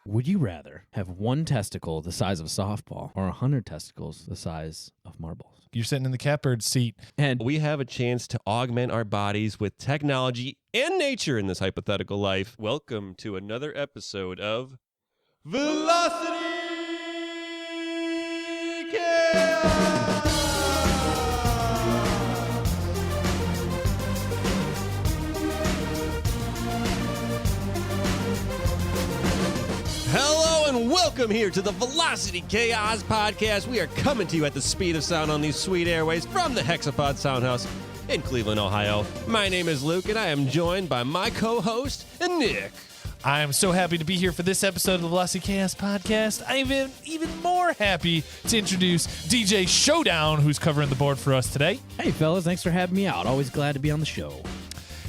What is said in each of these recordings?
Would you rather have one testicle the size of a softball or 100 testicles the size of marbles? You're sitting in the Catbird seat. And we have a chance to augment our bodies with technology and nature in this hypothetical life. Welcome to another episode of Velocity Chaos! Hello and welcome here to the Velocity Chaos podcast. We are coming to you at the speed of sound on these sweet airways from the Hexapod Soundhouse in Cleveland, Ohio. My name is Luke, and I am joined by my co-host, Nick. I am so happy to be here for this episode of the Velocity Chaos podcast. I'm even more happy to introduce DJ Showdown, who's covering the board for us today. Hey, fellas, thanks for having me out. Always glad to be on the show.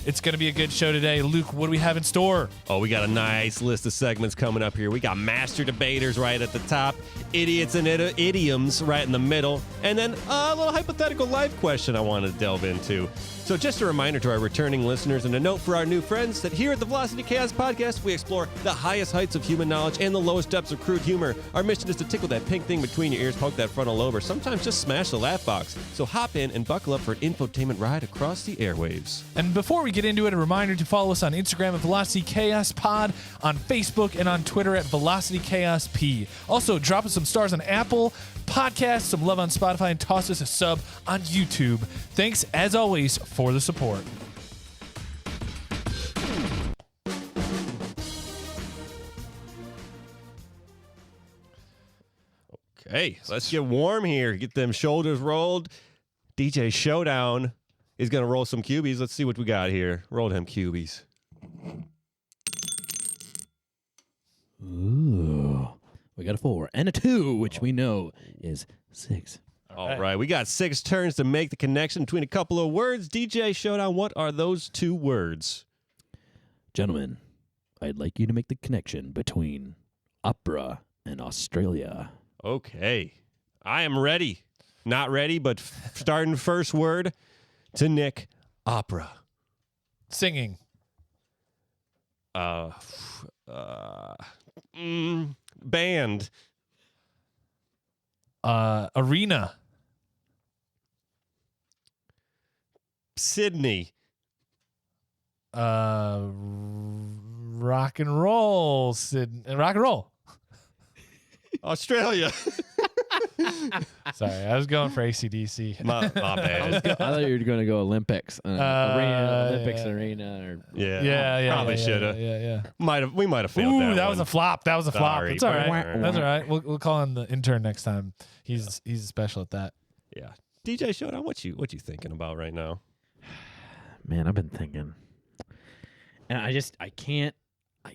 It's going to be a good show today. Luke, what do we have in store? Oh, we got a nice list of segments coming up here. We got Master Debaters right at the top, Idiots and Idioms right in the middle, and then a little hypothetical life question I wanted to delve into. So just a reminder to our returning listeners and a note for our new friends that here at the Velocity Chaos podcast, we explore the highest heights of human knowledge and the lowest depths of crude humor. Our mission is to tickle that pink thing between your ears, poke that frontal lobe, or sometimes just smash the laugh box. So hop in and buckle up for an infotainment ride across the airwaves. And before we get into it, a reminder to follow us on Instagram at Velocity Chaos Pod, on Facebook, and on Twitter at Velocity Chaos P. Also, drop us some stars on Apple Podcasts, some love on Spotify, and toss us a sub on YouTube. Thanks, as always, for the support. Okay, let's get warm here. Get them shoulders rolled. DJ Showdown is going to roll some cubies. Let's see what we got here. Roll them cubies. Ooh. We got a 4 and a 2, which we know is 6. All right, we got 6 turns to make the connection between a couple of words. DJ Showdown, what are those 2 words? Gentlemen, I'd like you to make the connection between opera and Australia. Okay, I am ready. Not ready, but starting first word to Nick. Opera. Singing. Band. Arena. Sydney. Rock and roll. Rock and roll. Australia. Sorry, I was going for AC/DC. my bad. I thought you were going to go Olympics. Olympics arena. Or Yeah. Probably should have. Yeah. We might have failed that that one. was a flop. That's all right. Sorry. That's all right. We'll call him the intern next time. He's special at that. Yeah. DJ Showdown, what you thinking about right now? Man, I've been thinking. And I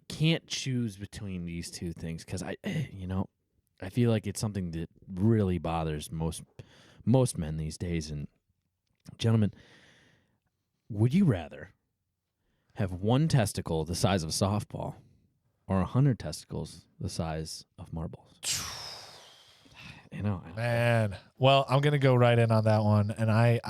can't choose between these two things because I feel like it's something that really bothers most men these days. And gentlemen, would you rather have one testicle the size of a softball or 100 testicles the size of marbles? Man. Well, I'm gonna go right in on that one, and I've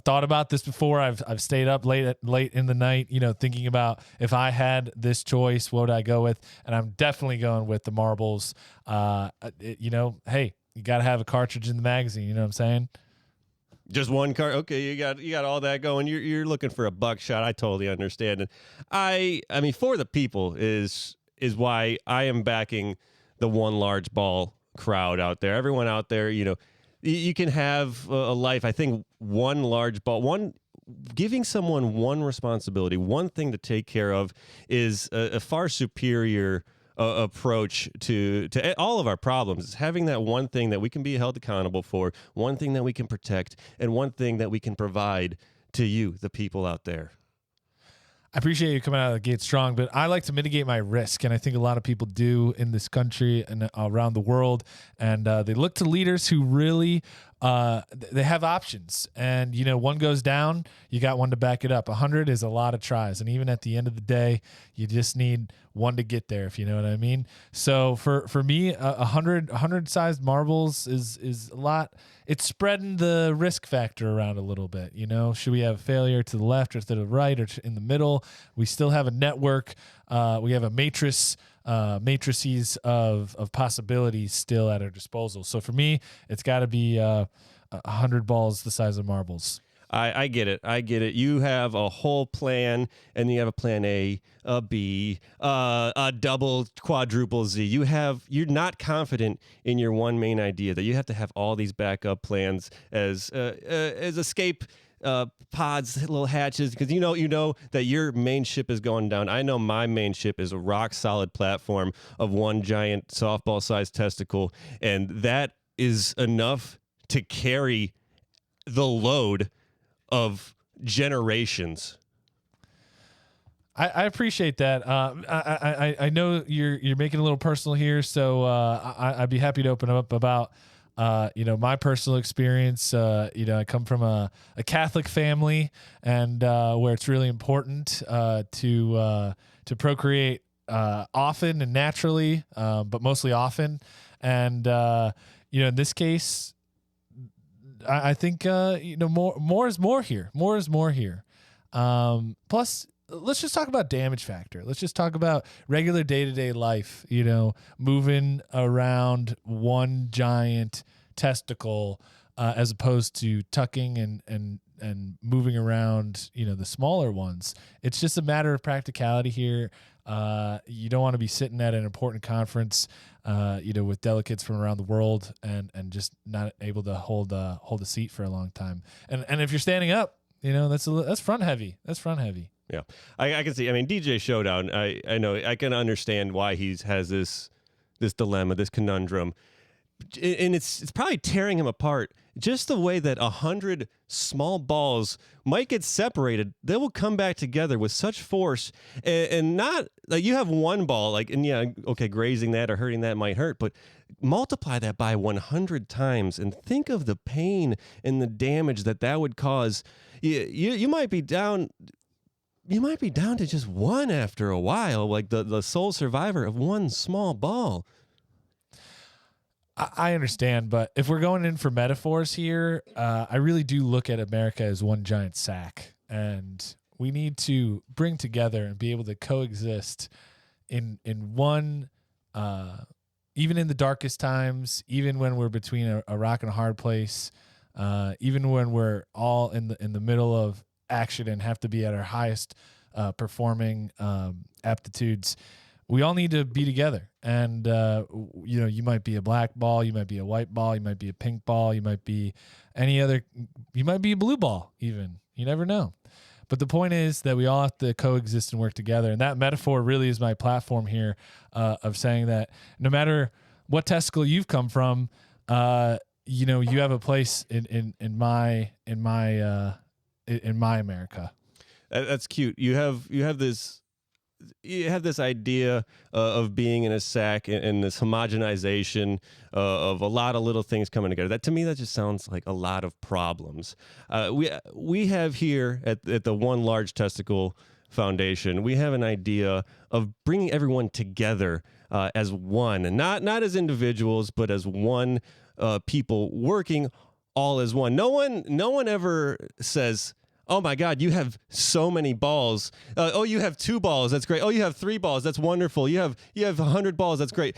thought about this before. I've stayed up late in the night, thinking about if I had this choice, what would I go with? And I'm definitely going with the marbles. Hey, you gotta have a cartridge in the magazine. You know what I'm saying? Just one card. Okay, you got all that going. You're looking for a buckshot. I totally understand. And I mean, for the people is why I am backing the one large ball crowd out there. Everyone out there, you can have a life. I think one large ball, giving someone one responsibility, one thing to take care of is a far superior approach to all of our problems. It's having that one thing that we can be held accountable for, one thing that we can protect, and one thing that we can provide to you, the people out there. I appreciate you coming out of the gate strong, but I like to mitigate my risk, and I think a lot of people do in this country and around the world, and they look to leaders who really they have options, and one goes down, you got one to back it up. 100 is a lot of tries, and even at the end of the day, you just need one to get there, if you know what I mean. So for me, 100 sized marbles is a lot. It's spreading the risk factor around a little bit. Should we have failure to the left or to the right or in the middle? We still have a network. We have a matrix matrices of possibilities still at our disposal. So for me, it's got to be 100 balls the size of marbles. I get it. I get it. You have a whole plan, and you have a plan A, a B, a double, quadruple Z. You're not confident in your one main idea, that you have to have all these backup plans as escape pods, little hatches, because you know that your main ship is going down. I know my main ship is a rock solid platform of one giant softball sized testicle, and that is enough to carry the load of generations. I appreciate that. I know you're making a little personal here, so I'd be happy to open up about my personal experience. I come from a Catholic family, and where it's really important to procreate often and naturally, but mostly often. And in this case, I think more is more here. More is more here. Plus, let's just talk about damage factor. Let's just talk about regular day-to-day life. Moving around one giant testicle as opposed to tucking and moving around the smaller ones. It's just a matter of practicality here. You don't want to be sitting at an important conference with delegates from around the world and just not able to hold a seat for a long time. And if you're standing up, that's front heavy. That's front heavy. Yeah, I can see. I mean, DJ Showdown. I know. I can understand why he has this dilemma, this conundrum, and it's probably tearing him apart. Just the way that 100 small balls might get separated, they will come back together with such force, and not like you have one ball, grazing that or hurting that might hurt, but multiply that by 100 times and think of the pain and the damage that would cause. You might be down. You might be down to just one after a while, like the sole survivor of one small ball. I understand, but if we're going in for metaphors here, I really do look at America as one giant sack, and we need to bring together and be able to coexist in one, even in the darkest times, even when we're between a rock and a hard place, even when we're all in the middle of action and have to be at our highest performing aptitudes. We all need to be together. And, you might be a black ball, you might be a white ball, you might be a pink ball, you might be you might be a blue ball even. You never know. But the point is that we all have to coexist and work together. And that metaphor really is my platform here of saying that no matter what testicle you've come from, you have a place in my America. That's cute. You have this idea of being in a sack and this homogenization of a lot of little things coming together. That to me, that just sounds like a lot of problems. We have here at the One Large Testicle Foundation, we have an idea of bringing everyone together as one, and not as individuals, but as one people working all as one. No one ever says, "Oh my God, you have so many balls. Oh, you have 2 balls. That's great. Oh, you have 3 balls. That's wonderful. You have 100 balls. That's great."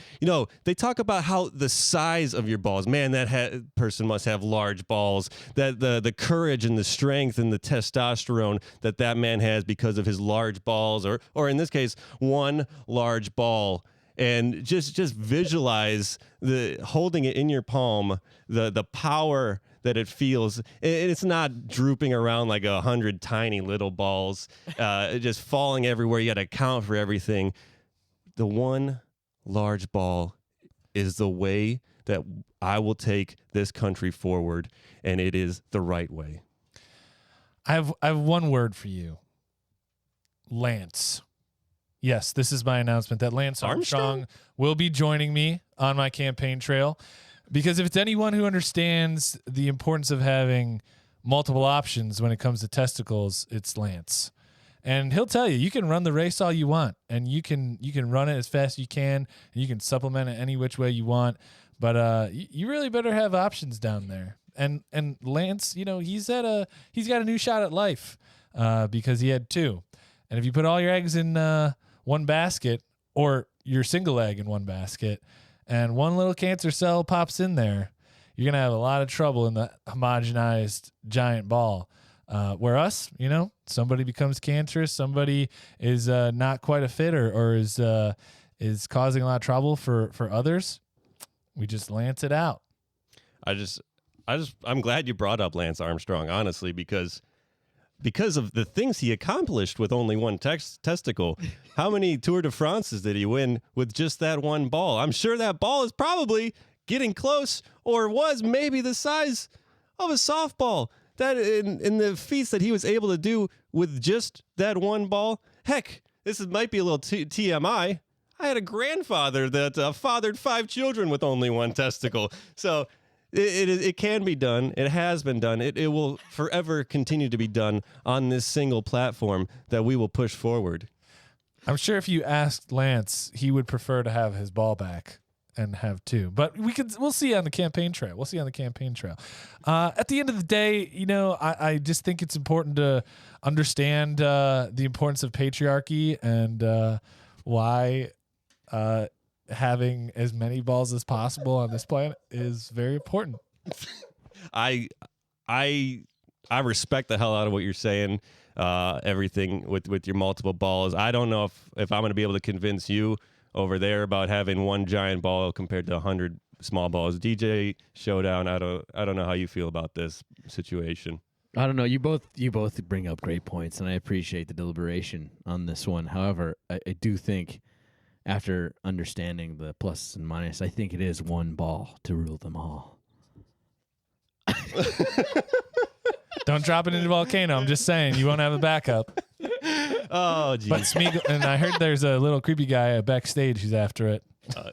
They talk about how the size of your balls. Man, that person must have large balls. That the courage and the strength and the testosterone that man has because of his large balls, or in this case, one large ball. And just visualize the holding it in your palm, the power that it feels. It's not drooping around like 100 tiny little balls, just falling everywhere. You got to account for everything. The one large ball is the way that I will take this country forward, and it is the right way. I have one word for you. Lance. Yes, this is my announcement that Lance Armstrong will be joining me on my campaign trail. Because if it's anyone who understands the importance of having multiple options when it comes to testicles, it's Lance. And he'll tell you can run the race all you want, and you can run it as fast as you can, and you can supplement it any which way you want. But you really better have options down there. And Lance, he's got a new shot at life because he had 2. And if you put all your eggs in one basket, or your single egg in one basket and one little cancer cell pops in there, you're going to have a lot of trouble in the homogenized giant ball. Where us, somebody becomes cancerous, somebody is not quite a fit or is causing a lot of trouble for others. We just lance it out. I'm glad you brought up Lance Armstrong, honestly, because of the things he accomplished with only one testicle. How many Tour de France's did he win with just that one ball? I'm sure that ball is probably getting close or was maybe the size of a softball. That in the feats that he was able to do with just that one ball. Heck, might be a little TMI. I had a grandfather that fathered 5 children with only one testicle. So it can be done. It has been done. It will forever continue to be done on this single platform that we will push forward. I'm sure if you asked Lance, he would prefer to have his ball back and have 2. But we'll see on the campaign trail. At the end of the day, I just think it's important to understand the importance of patriarchy and why having as many balls as possible on this planet is very important. I respect the hell out of what you're saying. Everything with your multiple balls. I don't know if I'm going to be able to convince you over there about having one giant ball compared to 100 small balls. DJ Showdown, I don't know how you feel about this situation. I don't know. You both bring up great points, and I appreciate the deliberation on this one. However, I do think after understanding the pluses and minuses, I think it is one ball to rule them all. Don't drop it into the volcano. I'm just saying, you won't have a backup. Oh, geez. But Smeagol, and I heard there's a little creepy guy backstage who's after it.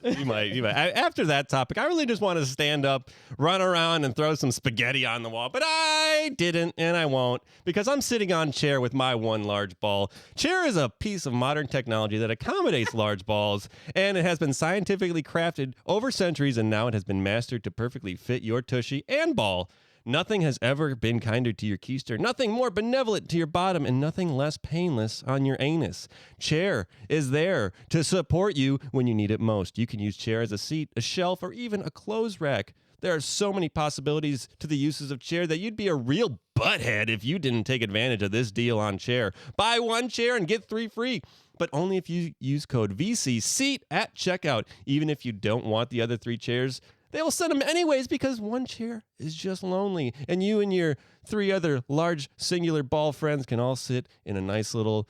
You might. After that topic, I really just want to stand up, run around, and throw some spaghetti on the wall. But I didn't, and I won't, because I'm sitting on chair with my one large ball. Chair is a piece of modern technology that accommodates large balls, and it has been scientifically crafted over centuries, and now it has been mastered to perfectly fit your tushy and ball. Nothing has ever been kinder to your keister, nothing more benevolent to your bottom, and nothing less painless on your anus. Chair is there to support you when you need it most. You can use Chair as a seat, a shelf, or even a clothes rack. There are so many possibilities to the uses of Chair that you'd be a real butthead if you didn't take advantage of this deal on Chair. Buy one chair and get 3 free. But only if you use code VCSEAT at checkout. Even if you don't want the other 3 chairs, they will send them anyways because one chair is just lonely. And you and your 3 other large singular ball friends can all sit in a nice little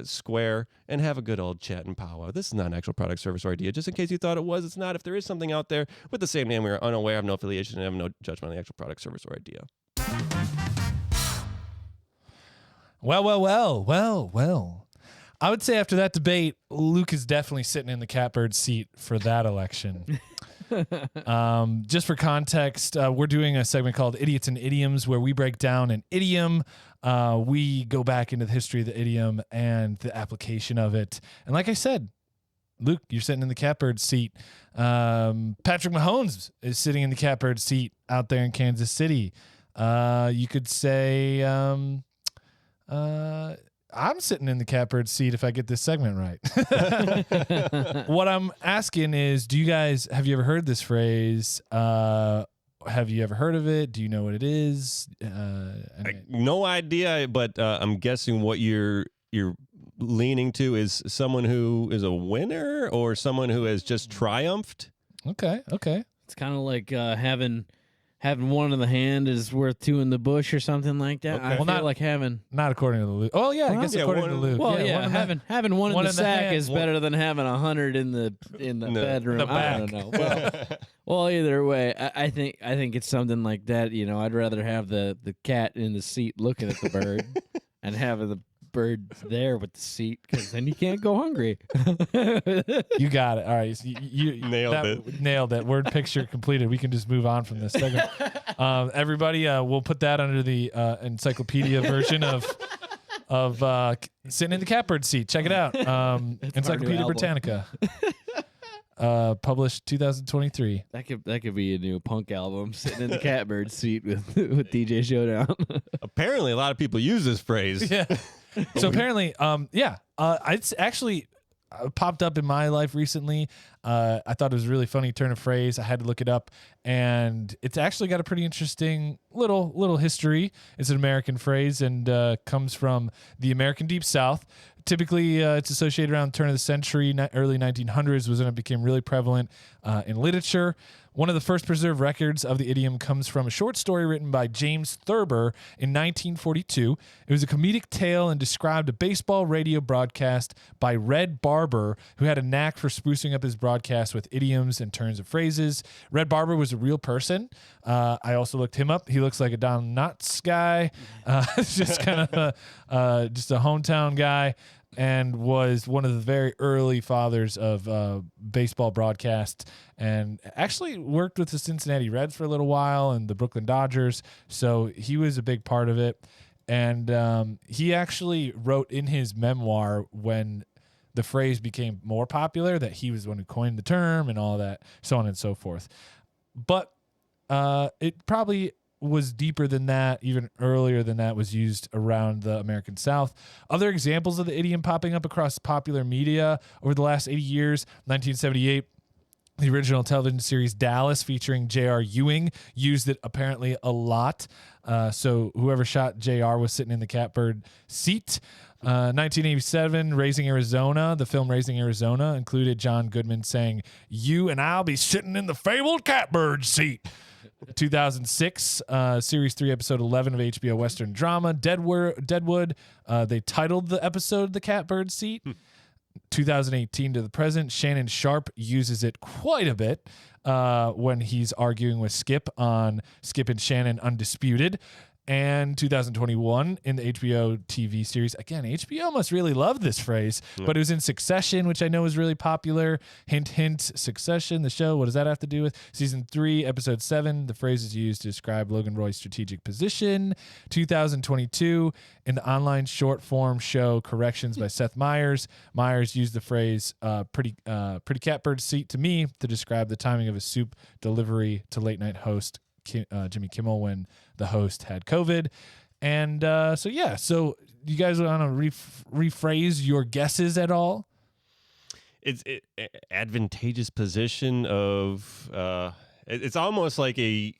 square and have a good old chat and powwow. This is not an actual product, service, or idea. Just in case you thought it was, it's not. If there is something out there with the same name, we are unaware, have no affiliation, and have no judgment on the actual product, service, or idea. Well. I would say after that debate, Luke is definitely sitting in the Catbird seat for that election. Just for context, we're doing a segment called Idiots and Idioms where we break down an idiom. We go back into the history of the idiom and the application of it. And like I said, Luke, you're sitting in the Catbird seat. Patrick Mahomes is sitting in the Catbird seat out there in Kansas City. You could say I'm sitting in the Catbird seat if I get this segment right. What I'm asking is, have you ever heard this phrase? Have you ever heard of it? Do you know what it is? No idea, but I'm guessing what you're leaning to is someone who is a winner or someone who has just triumphed. Okay. It's kind of like having one in the hand is worth 2 in the bush or something like that. Okay. I feel like having... Not according to Luke. Oh, yeah, I guess according to Luke. Well, having one in the sack is better than having 100 in the bedroom. The back. I don't know. Well, either way, I think it's something like that. I'd rather have the cat in the seat looking at the bird and having the bird there with the seat, because then you can't go hungry. You got it. All right, so you nailed it. Word picture completed. We can just move on from this segment. Everybody, we'll put that under the encyclopedia version of sitting in the Catbird seat. Check it out. Encyclopedia Britannica. Published 2023. That could be a new punk album, sitting in the Catbird seat with DJ Showdown. Apparently, a lot of people use this phrase. Yeah. So apparently, it's actually popped up in my life recently. I thought it was a really funny turn of phrase. I had to look it up, and it's actually got a pretty interesting little history. It's an American phrase and comes from the American Deep South. Typically, it's associated around the turn of the century, early 1900s was when it became really prevalent in literature. One of the first preserved records of the idiom comes from a short story written by James Thurber in 1942. It was a comedic tale and described a baseball radio broadcast by Red Barber, who had a knack for sprucing up his broadcast with idioms and turns of phrases. Red Barber was a real person. I also looked him up. He looks like a Don Knotts guy. Just kind of just a hometown guy, and was one of the very early fathers of baseball broadcast, and actually worked with the Cincinnati Reds for a little while and the Brooklyn Dodgers. So he was a big part of it. And he actually wrote in his memoir when the phrase became more popular that he was the one who coined the term and all that, so on and so forth. But it probably was deeper than that, even earlier than that, was used around the American South. Other examples of the idiom popping up across popular media over the last 80 years, 1978, the original television series Dallas featuring J.R. Ewing used it apparently a lot. So whoever shot J.R. was sitting in the Catbird seat. 1987, Raising Arizona, the film Raising Arizona, included John Goodman saying, "You and I'll be sitting in the fabled Catbird seat." 2006, Series 3, Episode 11 of HBO Western drama, Deadwood. They titled the episode The Catbird Seat. 2018 to the present, Shannon Sharpe uses it quite a bit when he's arguing with Skip on Skip and Shannon Undisputed. And 2021 in the HBO TV series. Again, HBO must really love this phrase, but it was in Succession, which I know is really popular. Hint, hint, Succession, the show. What does that have to do with? Season 3, Episode 7. The phrase is used to describe Logan Roy's strategic position. 2022 in the online short form show Corrections by Seth Meyers. Meyers used the phrase pretty catbird seat to me to describe the timing of a soup delivery to late night host Jimmy Kimmel when the host had COVID. And so you guys want to rephrase your guesses at all? It's advantageous position of it's almost like a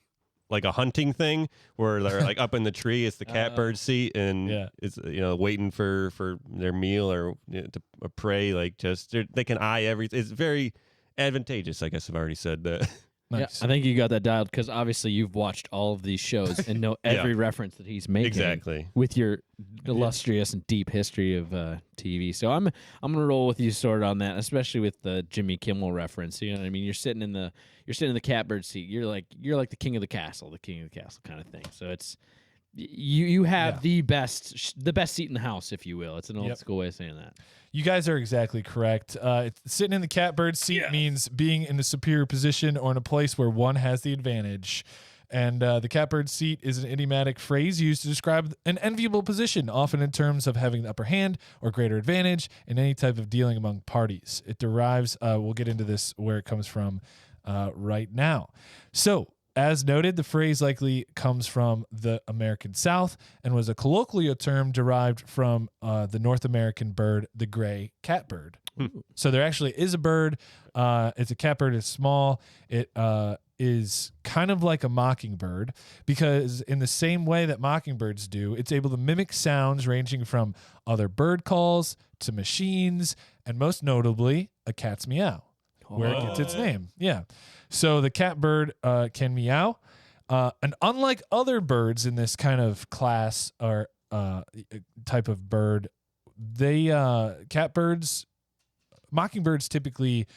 hunting thing where they're like up in the tree. It's the catbird seat, and it's waiting for their meal or to prey. Like just they can eye everything. It's very advantageous. I guess I've already said that. Nice. Yeah, I think you got that dialed because obviously you've watched all of these shows and know every reference that he's making. Exactly. With your illustrious and deep history of TV. So I'm gonna roll with you sort of on that, especially with the Jimmy Kimmel reference. You know what I mean? You're sitting in the catbird seat. You're like the king of the castle kind of thing. So it's you have the best seat in the house, if you will. It's an old school way of saying that. You guys are exactly correct. Sitting in the catbird seat means being in a superior position or in a place where one has the advantage. And the catbird seat is an idiomatic phrase used to describe an enviable position, often in terms of having the upper hand or greater advantage in any type of dealing among parties. It derives, we'll get into this, where it comes from right now. So, as noted, the phrase likely comes from the American South and was a colloquial term derived from the North American bird, the gray catbird. So there actually is a bird. It's a catbird. It's small. It is kind of like a mockingbird because in the same way that mockingbirds do, it's able to mimic sounds ranging from other bird calls to machines and most notably a cat's meow, where it gets its name. Yeah. So the catbird can meow. And unlike other birds in this kind of class or type of bird, mockingbirds typically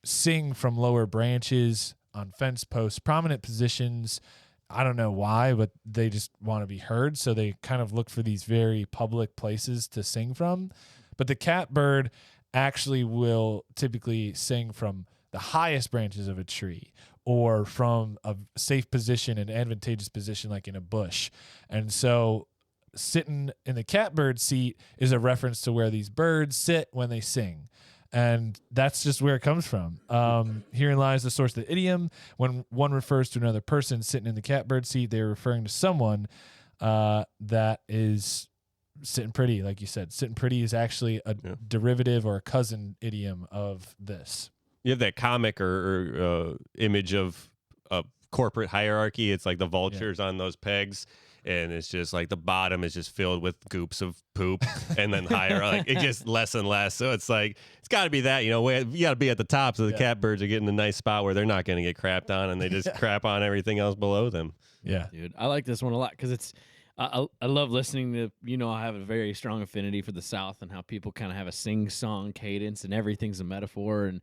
sing from lower branches on fence posts, prominent positions. I don't know why, but they just want to be heard. So they kind of look for these very public places to sing from. But the catbird actually will typically sing from the highest branches of a tree or from a safe position, an advantageous position like in a bush. And so sitting in the catbird seat is a reference to where these birds sit when they sing. And that's just where it comes from. Herein lies the source of the idiom. When one refers to another person sitting in the catbird seat, they're referring to someone that is sitting pretty, like you said. Sitting pretty is actually a derivative or a cousin idiom of this. You have that comic or image of corporate hierarchy. It's like the vultures on those pegs, and it's just like the bottom is just filled with goops of poop, and then higher, like it just less and less. So it's like it's got to be that, you got to be at the top, so the catbirds are getting a nice spot where they're not going to get crapped on, and they just crap on everything else below them. Yeah, dude, I like this one a lot because it's. I love listening to, I have a very strong affinity for the South and how people kind of have a sing-song cadence and everything's a metaphor. And,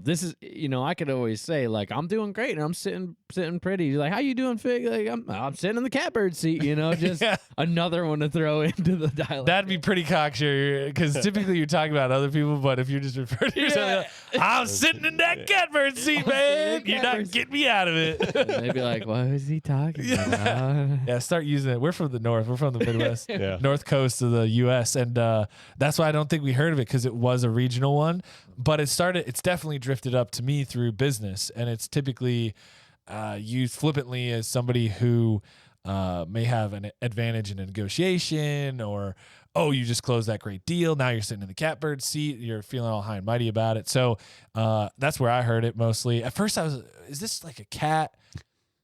this is, I could always say, like, I'm doing great and I'm sitting pretty. You're like, how you doing, Fig? Like, I'm sitting in the catbird seat, just another one to throw into the dialogue. That'd be pretty cocksure because typically you're talking about other people, but if you're just referring to yourself, I'm sitting in that catbird seat, man. You're not getting me out of it. They'd be like, what is he talking about? Yeah, start using it. We're from the North. We're from the Midwest, Yeah. North Coast of the U.S., and that's why I don't think we heard of it because it was a regional one. But it's definitely drifted up to me through business, and it's typically used flippantly as somebody who may have an advantage in a negotiation, or you just closed that great deal. Now you're sitting in the catbird seat. You're feeling all high and mighty about it. So that's where I heard it mostly. At first, is this like a cat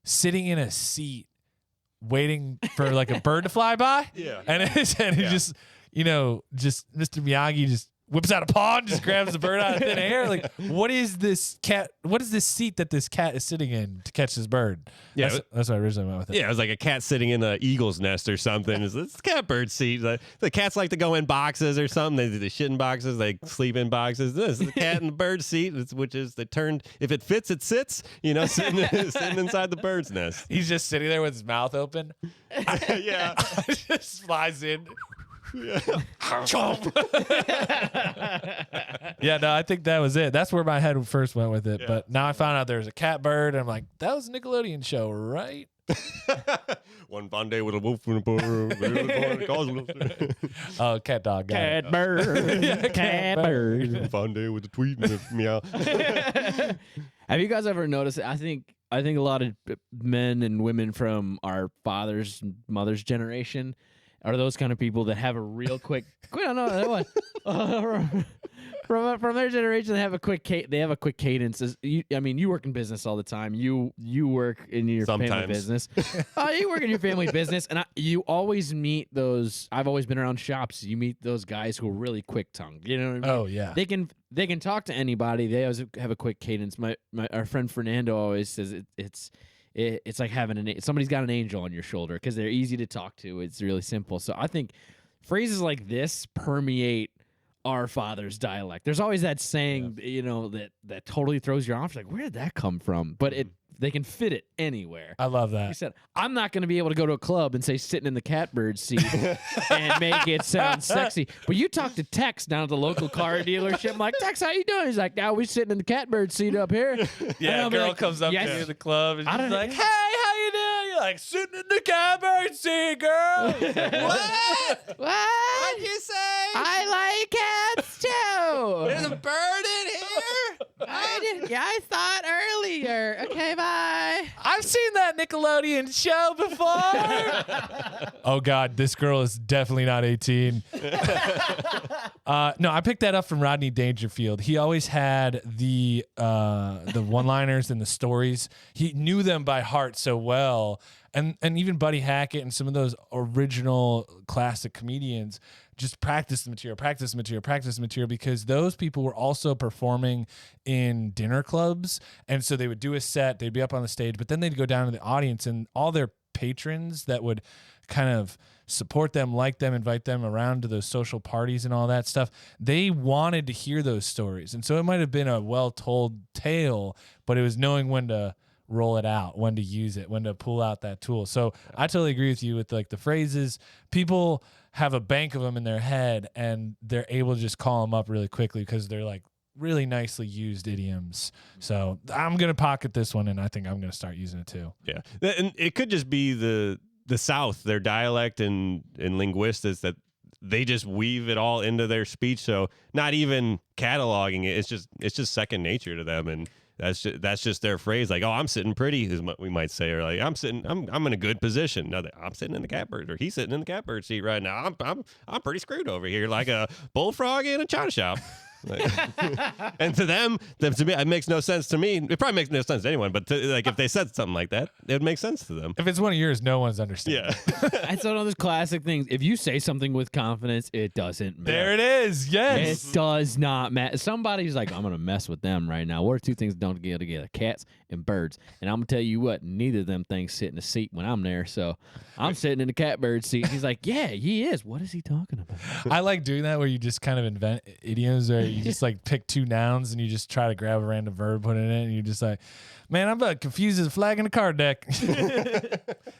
sitting in a seat waiting for like a bird to fly by? Yeah. And he just, just Mr. Miyagi just whips out a paw and just grabs the bird out of thin air. Like, what is this seat that this cat is sitting in to catch this bird? Yeah. That's what I originally went with it. Yeah, it was like a cat sitting in an eagle's nest or something. It's a catbird seat. The cats like to go in boxes or something. They shit in boxes. They sleep in boxes. This is the cat in the bird seat, which is if it fits, it sits. Sitting inside the bird's nest. He's just sitting there with his mouth open. Yeah, just flies in. yeah. Yeah, no, I think that was it. That's where my head first went with it. Yeah. But now I found out there's a catbird, and I'm like, that was a Nickelodeon show, right? One fun day with a wolf and a bird. Oh, cat dog. Got it. Catbird. Catbird. Fun day with a tweet and a meow. Have you guys ever noticed? I think a lot of men and women from our fathers and mothers' generation are those kind of people that have a real quick. From their generation, they have a quick cadence. You work in business all the time. You work in your family business. You work in your family business, and you always meet those. I've always been around shops. You meet those guys who are really quick tongued. You know what I mean? Oh yeah. They can talk to anybody. They always have a quick cadence. Our friend Fernando always says it's like having somebody's got an angel on your shoulder because they're easy to talk to. It's really simple. So I think phrases like this permeate our father's dialect. There's always that saying, that totally throws you off. It's like, where did that come from? But they can fit it anywhere. I love that. He said, I'm not going to be able to go to a club and say sitting in the catbird seat and make it sound sexy. But you talk to Tex down at the local car dealership. I'm like, Tex, how you doing? He's like, now we're sitting in the catbird seat up here. Yeah, a girl comes up to you in the club and she's like, hey, how you doing? You're like, sitting in the catbird seat, girl. What? What'd you say? I like cats too. There's a bird in here? I thought earlier. Okay, bye. I've seen that Nickelodeon show before. Oh God, this girl is definitely not 18. No, I picked that up from Rodney Dangerfield. He always had the one-liners and the stories. He knew them by heart so well. And even Buddy Hackett and some of those original classic comedians just practice the material because those people were also performing in dinner clubs. And so they would do a set, they'd be up on the stage, but then they'd go down to the audience and all their patrons that would kind of support them, like them, invite them around to those social parties and all that stuff. They wanted to hear those stories. And so it might have been a well-told tale, but it was knowing when to roll it out, when to use it, when to pull out that tool. So I totally agree with you with like the phrases. People have a bank of them in their head and they're able to just call them up really quickly because they're like really nicely used idioms. So I'm going to pocket this one and I think I'm going to start using it too. Yeah. And it could just be the South, their dialect and linguistics that they just weave it all into their speech. So not even cataloging it. It's just second nature to them. And That's just their phrase. Like, oh, I'm sitting pretty is what we might say, or like I'm in a good position. No, I'm sitting in the catbird, or he's sitting in the catbird seat right now. I'm pretty screwed over here, like a bullfrog in a china shop. And to them, to me, it makes no sense to me. It probably makes no sense to anyone, but like if they said something like that, it would make sense to them. If it's one of yours, no one's understanding. Yeah. It's one of those classic things. If you say something with confidence, it doesn't matter. There it is. Yes. It does not matter. Somebody's like, I'm going to mess with them right now. What are two things that don't get together? Cats and birds. And I'm going to tell you what, neither of them things sit in a seat when I'm there. So I'm sitting in the catbird seat. He's like, yeah, he is. What is he talking about? I like doing that where you just kind of invent idioms, or you just like pick two nouns and you just try to grab a random verb, put it in it, and you're just like, man, I'm about confused as a flag in a card deck.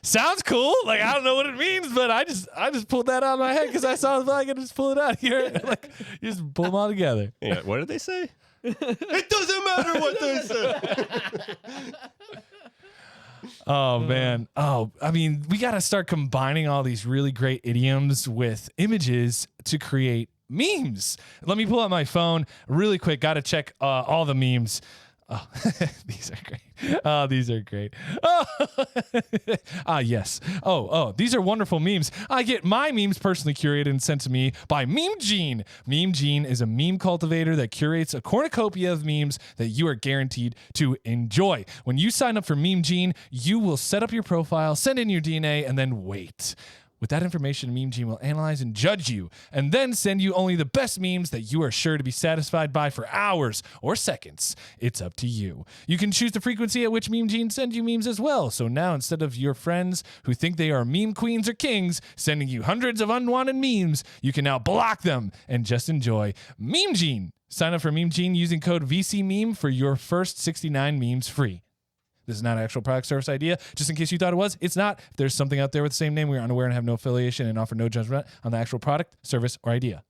Sounds cool. Like, I don't know what it means, but I just pulled that out of my head because I saw the flag and just pull it out here. Like, you just pull them all together. Yeah. What did they say? It doesn't matter what they say. Oh, man. Oh, I mean, we got to start combining all these really great idioms with images to create memes. Let me pull out my phone really quick. Got to check all the memes. Oh, these are great. Oh, these are great. Oh, yes. Oh, these are wonderful memes. I get my memes personally curated and sent to me by Meme Gene. Meme Gene is a meme cultivator that curates a cornucopia of memes that you are guaranteed to enjoy. When you sign up for Meme Gene, you will set up your profile, send in your DNA, and then wait. With that information, Meme Gene will analyze and judge you, and then send you only the best memes that you are sure to be satisfied by for hours or seconds. It's up to you. You can choose the frequency at which Meme Gene sends you memes as well. So now, instead of your friends who think they are meme queens or kings sending you hundreds of unwanted memes, you can now block them and just enjoy Meme Gene. Sign up for Meme Gene using code VCMeme for your first 69 memes free. This is not an actual product service idea. Just in case you thought it was, it's not. If there's something out there with the same name, we are unaware and have no affiliation and offer no judgment on the actual product, service, or idea.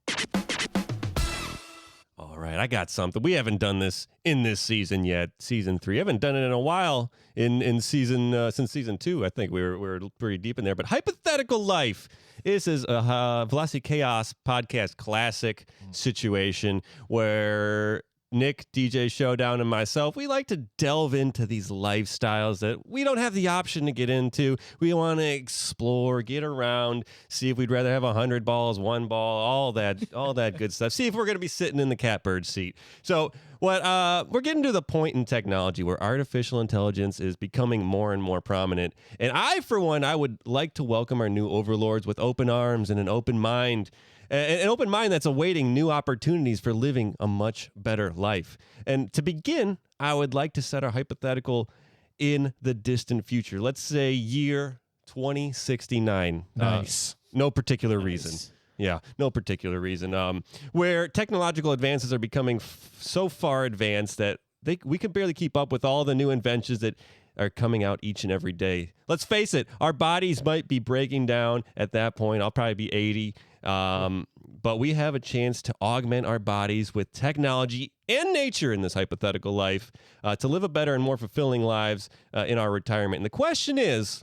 All right, I got something. We haven't done this in this season yet, season 3. I haven't done it in a while in season since season 2. I think we were pretty deep in there. But Hypothetical Life. This is a Velocity Chaos podcast classic situation where Nick, DJ Showdown, and myself, we like to delve into these lifestyles that we don't have the option to get into. We want to explore, get around, see if we'd rather have 100 balls, 1 ball, all that good stuff. See if we're going to be sitting in the catbird seat. So we're getting to the point in technology where artificial intelligence is becoming more and more prominent. And for one, I would like to welcome our new overlords with open arms and an open mind. An open mind that's awaiting new opportunities for living a much better life. And to begin, I would like to set our hypothetical in the distant future. Let's say year 2069. Nice. No particular reason. Yeah, no particular reason. Where technological advances are becoming so far advanced that we can barely keep up with all the new inventions that are coming out each and every day. Let's face it, our bodies might be breaking down at that point. I'll probably be 80. But we have a chance to augment our bodies with technology and nature in this hypothetical life to live a better and more fulfilling lives in our retirement. And the question is,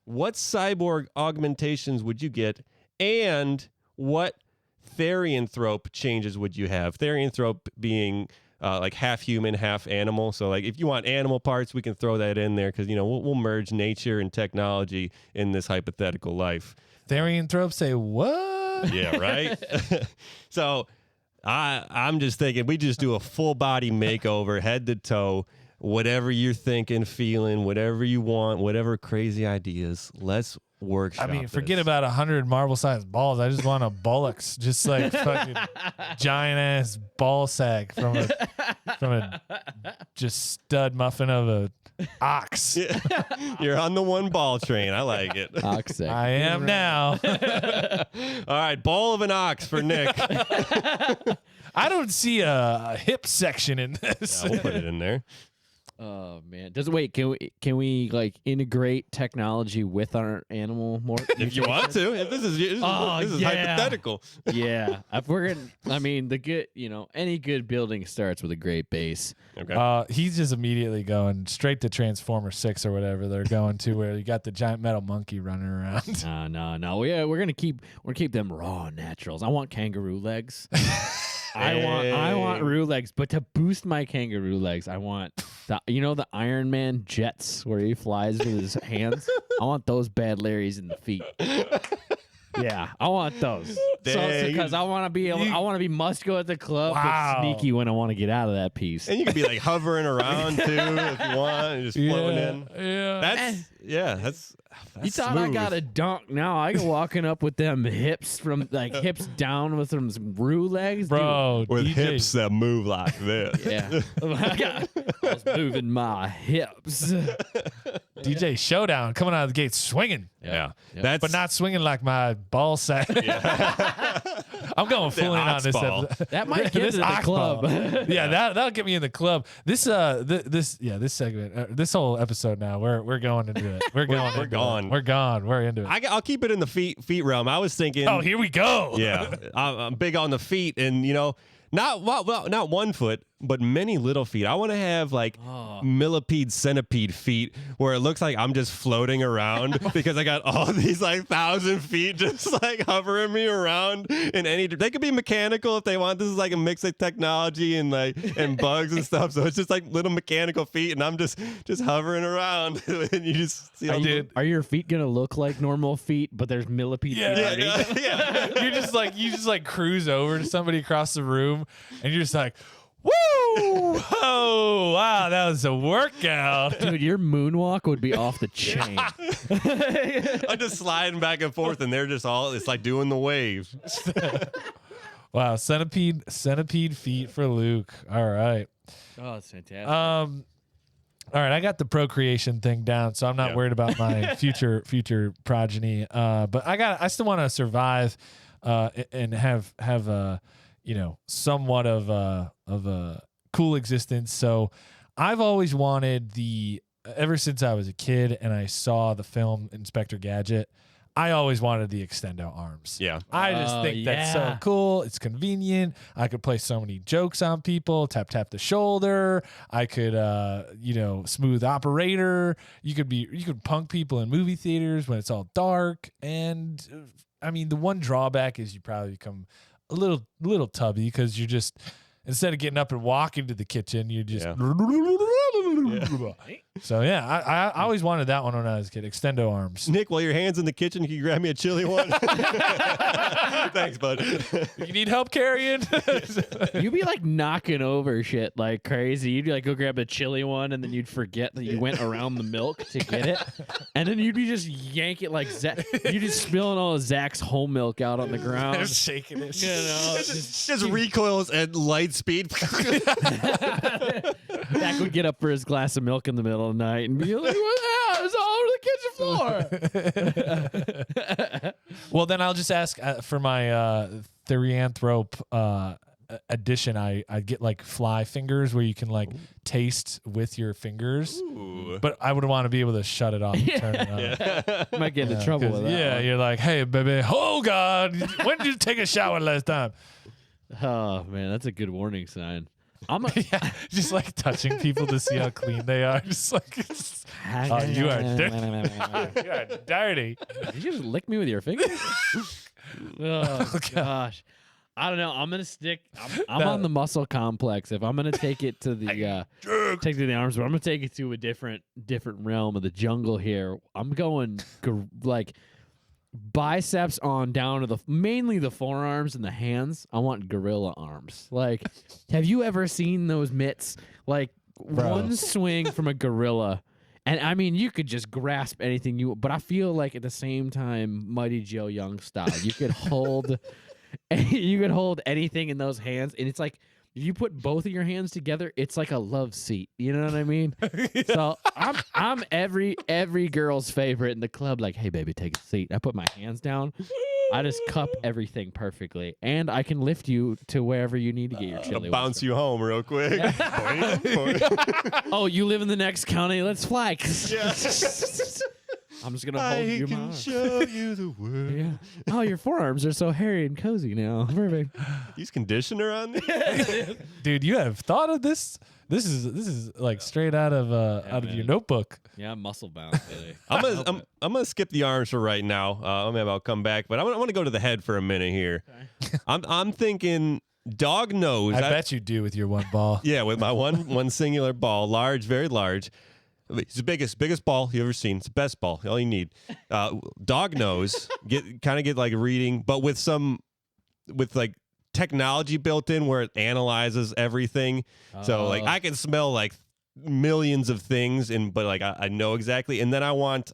what cyborg augmentations would you get, and what therianthrope changes would you have? Therianthrope being like half human, half animal. So like if you want animal parts, we can throw that in there because, we'll merge nature and technology in this hypothetical life. Therianthrope say what? Yeah, right? So I'm just thinking we just do a full body makeover, head to toe, whatever you're thinking, feeling, whatever you want, whatever crazy ideas. Let's workshop forget this. about 100 marble-sized balls. I just want a bullocks, just like fucking giant-ass ball sack from a just stud muffin of a ox. You're on the one ball train. I like it. Ox I am now. All right, ball of an ox for Nick. I don't see a hip section in this. Yeah, we'll put it in there. Oh man! Can we like integrate technology with our animal more? If you want to, if this is hypothetical. Yeah, if we're gonna, any good building starts with a great base. Okay. He's just immediately going straight to Transformer 6 or whatever they're going to, where you got the giant metal monkey running around. No. We're gonna keep them raw naturals. I want kangaroo legs. I want real legs, but to boost my kangaroo legs, I want the Iron Man jets where he flies with his hands? I want those bad Larrys in the feet. Yeah, I want those. Dang. Because I want to be musco at the club, but sneaky when I want to get out of that piece. And you can be like hovering around too if you want, and just floating in. Yeah. That's you thought smooth. I got a dunk. Now I go walking up with them hips hips down with some roo legs, bro. With DJ. hips that move like this. Dude. Yeah, I was moving my hips. DJ Showdown coming out of the gate swinging. Yeah. Yep. But not swinging like my ball sack. I'm going full in on this ox-ball. episode. That might get This into the ox-ball. club. Yeah, that'll get me in the club. This segment, this whole episode now, we're going into it. We're going. We're gone. We're gone. We're into it. I'll keep it in the feet realm. I was thinking. Oh, here we go. Yeah, I'm big on the feet, and not 1 foot, but many little feet. I want to have like millipede centipede feet, where it looks like I'm just floating around because I got all these like 1,000 feet just like hovering me around in any. They could be mechanical if they want. This is like a mix of technology and bugs and stuff. So it's just like little mechanical feet, and I'm just hovering around, and you just see. Are your feet gonna look like normal feet, but there's millipede feet underneath? Yeah. You just like cruise over to somebody across the room, and you're just like, woo! Oh, wow, that was a workout. Dude, your moonwalk would be off the chain. I'm just sliding back and forth, and they're just it's like doing the waves. Wow, centipede feet for Luke. All right. Oh, that's fantastic. All right, I got the procreation thing down, so I'm not worried about my future progeny. But I still want to survive and have a somewhat of a cool existence. So I've always wanted ever since I was a kid and I saw the film Inspector Gadget, I always wanted the extendo arms. Yeah. I just think that's so cool. It's convenient. I could play so many jokes on people, tap the shoulder. I could smooth operator. You could punk people in movie theaters when it's all dark. And I mean, the one drawback is you probably become a little tubby because you're just, instead of getting up and walking to the kitchen, you just So yeah, I always wanted that one when I was a kid. Extendo arms. Nick, while your hand's in the kitchen, can you grab me a chili one? Thanks, bud. You need help carrying? You'd be like knocking over shit like crazy. You'd like go grab a chili one, and then you'd forget that you went around the milk to get it, and then you'd be just yank it like you just spilling all of Zach's whole milk out on the ground. Just shaking it. Just recoils at light speed. Zach would get up for his glass of milk in the middle of the night and be like, "What the hell? It's all over the kitchen floor." Well, then I'll just ask for my Therianthrope addition. I get like fly fingers where you can like taste with your fingers. Ooh. But I would want to be able to shut it off and turn it on. Might get into trouble with that. Yeah, one. you're like, hey, baby, oh, God, when did you take a shower last time? Oh, man, that's a good warning sign. Just like touching people to see how clean they are. Just like, you are dirty. You are dirty. Did you just lick me with your fingers? Oh, gosh. I don't know. I'm gonna stick. I'm on the muscle complex. If I'm gonna take it to the arms, but I'm gonna take it to a different realm of the jungle here. I'm going like biceps on down to mainly the forearms and the hands. I want gorilla arms. Like, have you ever seen those mitts? Like one swing from a gorilla. And I mean, you could just grasp anything but I feel like at the same time, Mighty Joe Young style, you could hold. You could hold anything in those hands, and it's like if you put both of your hands together, it's like a love seat. You know what I mean? So I'm every girl's favorite in the club. Like, hey, baby, take a seat. I put my hands down. I just cup everything perfectly, and I can lift you to wherever you need to get your chili. Bounce you home real quick. Oh, you live in the next county? Let's fly. Yeah. I'm just gonna hold you. I can show you the world. Yeah. Oh, your forearms are so hairy and cozy now. Perfect. Use conditioner on this? Dude, you have thought of this? This is like straight out of your notebook. Yeah, I'm muscle bound. I'm gonna skip the arms for right now. Maybe I'll come back, but I want to go to the head for a minute here. Okay. I'm thinking dog nose. I bet you do with your one ball. Yeah, with my one singular ball, large, very large. It's the biggest ball you ever seen. It's the best ball. All you need. Dog nose. Get like reading, but with like technology built in where it analyzes everything. So like I can smell like millions of things, but like I know exactly. And then I want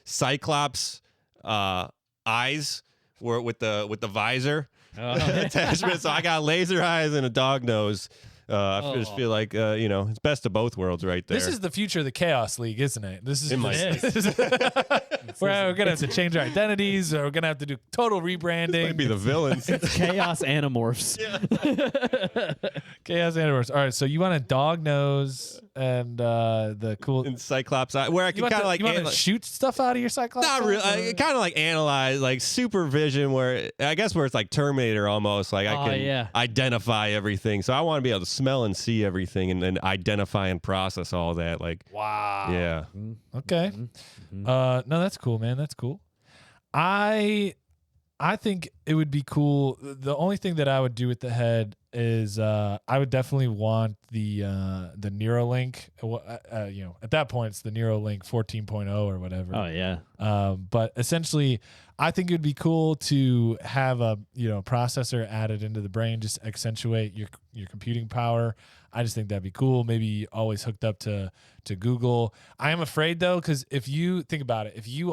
Cyclops eyes with the visor attachment. So I got laser eyes and a dog nose. I just feel like it's best of both worlds right there. This is the future of the Chaos League, isn't it? This is we're gonna have to change our identities, or we're gonna have to do total rebranding. Might be the villains. It's Chaos Animorphs. Chaos Animorphs. All right, so you want a dog nose and the cool and Cyclops eye, where I can kind of like you want to shoot stuff out of your Cyclops. Not really. Kind of like analyze, like supervision, where it's like Terminator almost. Like I can identify everything. So I want to be able to smell and see everything, and then identify and process all that. Like wow. Yeah. Okay. No, that's cool, man. That's cool. I think it would be cool. The only thing that I would do with the head is I would definitely want the Neuralink. At that point it's the Neuralink 14.0 or whatever. Oh yeah. But essentially, I think it would be cool to have a processor added into the brain, just accentuate your computing power. I just think that'd be cool. Maybe always hooked up to Google. I am afraid though, because if you think about it, if you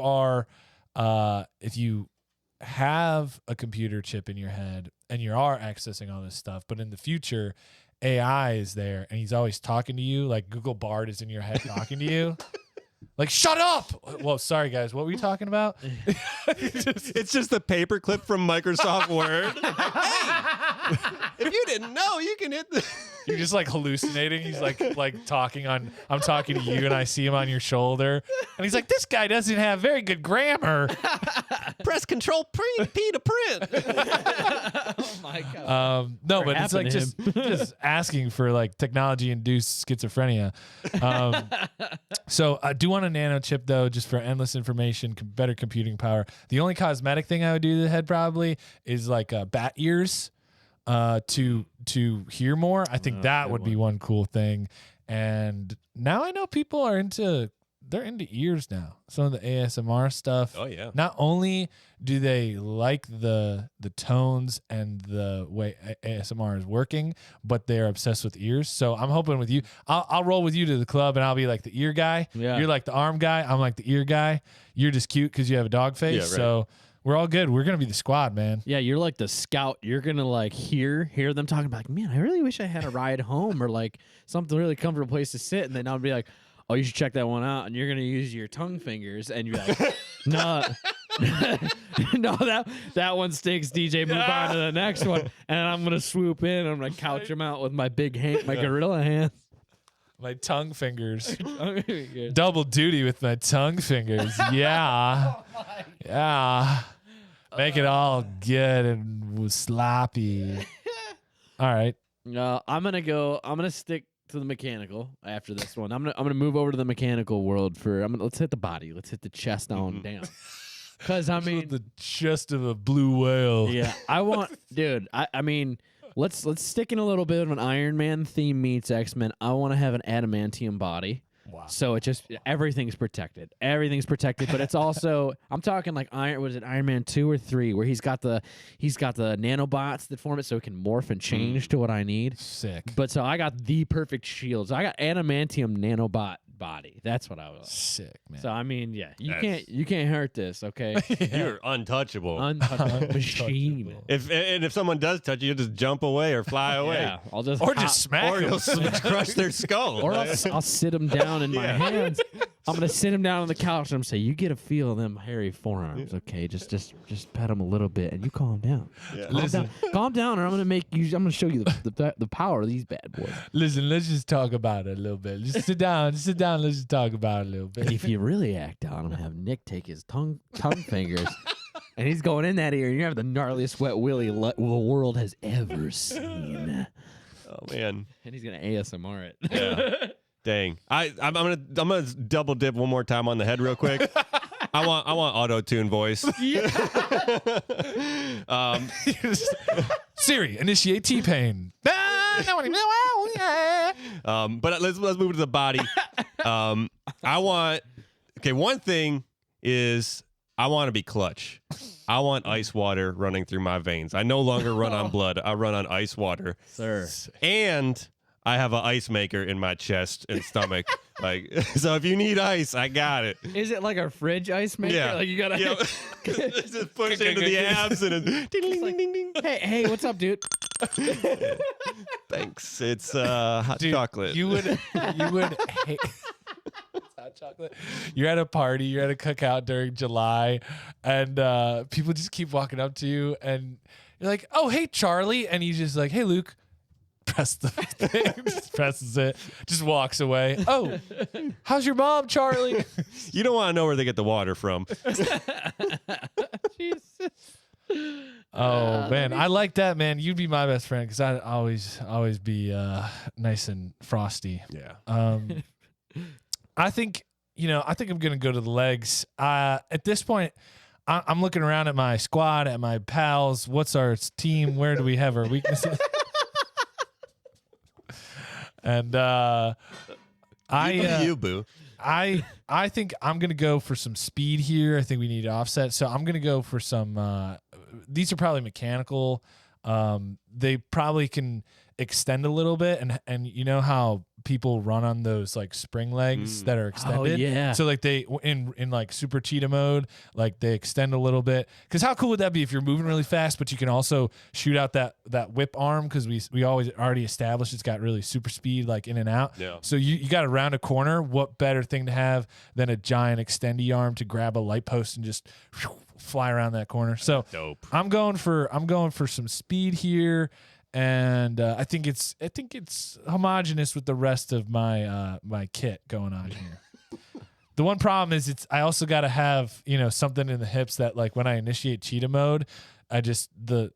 have a computer chip in your head and you are accessing all this stuff, but in the future AI is there and he's always talking to you, like Google Bard is in your head talking to you. Like, shut up! Well, sorry guys, what were you talking about? It's just the paperclip from Microsoft Word. Hey, if you didn't know, you can hit the. You're just like hallucinating. He's like talking on. I'm talking to you, and I see him on your shoulder, and he's like, "This guy doesn't have very good grammar." Press Control P to print. Oh my god. No, but it's like just asking for like technology-induced schizophrenia. So I do want a nano chip though, just for endless information, better computing power. The only cosmetic thing I would do to the head probably is like bat ears. To hear more. I think that would be one cool thing. And now I know people are into ears now. Some of the ASMR stuff. Oh yeah. Not only do they like the tones and the way ASMR is working, but they're obsessed with ears. So I'm hoping with you, I'll roll with you to the club and I'll be like the ear guy. Yeah. You're like the arm guy. I'm like the ear guy. You're just cute because you have a dog face. Yeah, right. So we're all good. We're gonna be the squad, man. Yeah, you're like the scout. You're gonna like hear them talking about, like, man, I really wish I had a ride home or like something really comfortable place to sit. And then I'll be like, oh, you should check that one out. And you're gonna use your tongue fingers, and you're like, no, no, that one stinks. DJ, move on to the next one. And I'm gonna swoop in. And I'm gonna couch him out with my my gorilla hands. My tongue fingers. Double duty with my tongue fingers. Yeah. Yeah. Make it all good and sloppy. All right. I'm gonna stick to the mechanical after this one. I'm gonna move over to the mechanical world let's hit the body. Let's hit the chest on down. Cause I mean the chest of a blue whale. Yeah. I mean let's stick in a little bit of an Iron Man theme meets X-Men. I want to have an adamantium body. Wow. So everything's protected. Everything's protected, but it's also I'm talking like Iron Man 2 or 3 where he's got the nanobots that form it so it can morph and change to what I need. Sick. But so I got the perfect shields. I got adamantium nanobot body. That's what I was. Sick, man. So I mean, yeah, you can't hurt this, okay? You're untouchable. Untouchable machine. If someone does touch you, just jump away or fly away. Yeah, I'll just just smack or him. you'll crush their skull. Or I'll sit him down in my hands. I'm gonna sit him down on the couch and I'm say, "You get a feel of them hairy forearms, okay? Just pet him a little bit and you calm down. Yeah. Calm down, or I'm gonna show you the power of these bad boys. Listen, let's just talk about it a little bit. Just sit down. Let's just talk about it a little bit. If you really act out, I'm gonna have Nick take his tongue fingers, and he's going in that ear, and you have the gnarliest wet willy the world has ever seen. Oh man! And he's gonna ASMR it. Yeah. Dang. I'm gonna double dip one more time on the head real quick. I want auto-tune voice. Sir, Siri, initiate T-Pain. But let's move to the body. One thing is I want to be clutch. I want ice water running through my veins. I no longer run on blood. I run on ice water. Sir. And I have an ice maker in my chest and stomach. So if you need ice, I got it. Is it like a fridge ice maker? Yeah. Like you gotta Just push into the abs and then ding, ding, ding, ding, ding. Hey, what's up, dude? Thanks. It's hot chocolate. You would hate hot chocolate. You're at a party, you're at a cookout during July, and people just keep walking up to you, and you're like, "Oh, hey, Charlie," and he's just like, "Hey, Luke." Press the thing, just presses it, just walks away. Oh, how's your mom, Charlie? You don't want to know where they get the water from. Jesus. Oh man, I like that, man. You'd be my best friend because I'd always be nice and frosty. Yeah. I think I'm gonna go to the legs. At this point, I'm looking around at my squad, at my pals. What's our team? Where do we have our weaknesses? And You boo. I think I'm gonna go for some speed here. I think we need to offset, so I'm gonna go for some. These are probably mechanical. They probably can extend a little bit, and you know how people run on those like spring legs that are extended. Oh, yeah. So like they in like super cheetah mode, like they extend a little bit. Because how cool would that be if you're moving really fast, but you can also shoot out that whip arm? Because we always already established it's got really super speed, like in and out. Yeah. So you got to round a corner. What better thing to have than a giant extendy arm to grab a light post and just fly around that corner? So Dope. I'm going for some speed here. And I think it's homogenous with the rest of my my kit going on here. The one problem is I also got to have something in the hips that like when I initiate cheetah mode, I just the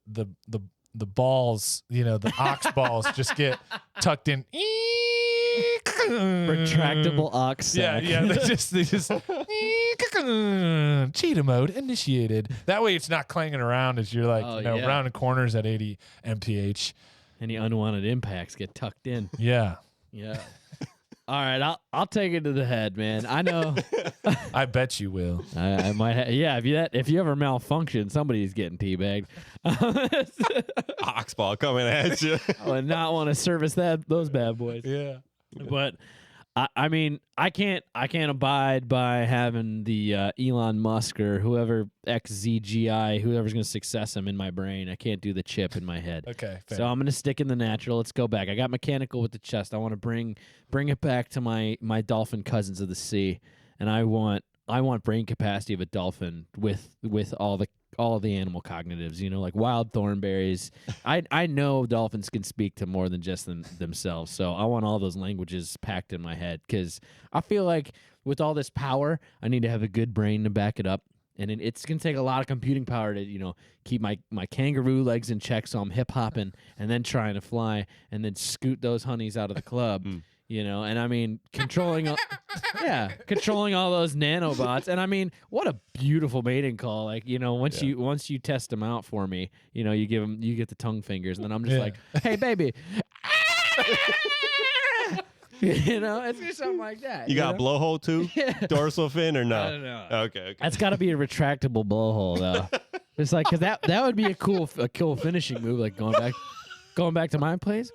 balls the ox balls just get tucked in. Retractable ox sack. Yeah. They just cheetah mode initiated. That way, it's not clanging around as you're like rounding corners at 80 mph. Any unwanted impacts get tucked in. Yeah. Yeah. All right, I'll take it to the head, man. I know. I bet you will. I might. If you ever malfunction, somebody's getting teabagged. Oxball coming at you. I would not want to service those bad boys. Yeah. But I mean, I can't abide by having the Elon Musk or whoever XZGI, whoever's going to success him in my brain. I can't do the chip in my head. Okay. Fair. So I'm going to stick in the natural. Let's go back. I got mechanical with the chest. I want to bring it back to my dolphin cousins of the sea, and I want brain capacity of a dolphin with all the animal cognitives, like wild thornberries. I know dolphins can speak to more than just themselves, so I want all those languages packed in my head because I feel like with all this power, I need to have a good brain to back it up, and it's going to take a lot of computing power to keep my kangaroo legs in check so I'm hip-hopping and then trying to fly and then scoot those honeys out of the club. And I mean, controlling all those nanobots. And I mean, what a beautiful mating call. Like, once you test them out for me, you get the tongue fingers, and then I'm just like, hey, baby. It's just something like that. You got a blowhole too? Yeah. Dorsal fin or no? I don't know. Okay. That's got to be a retractable blowhole, though. It's like, because that would be a cool finishing move, like going back to my place.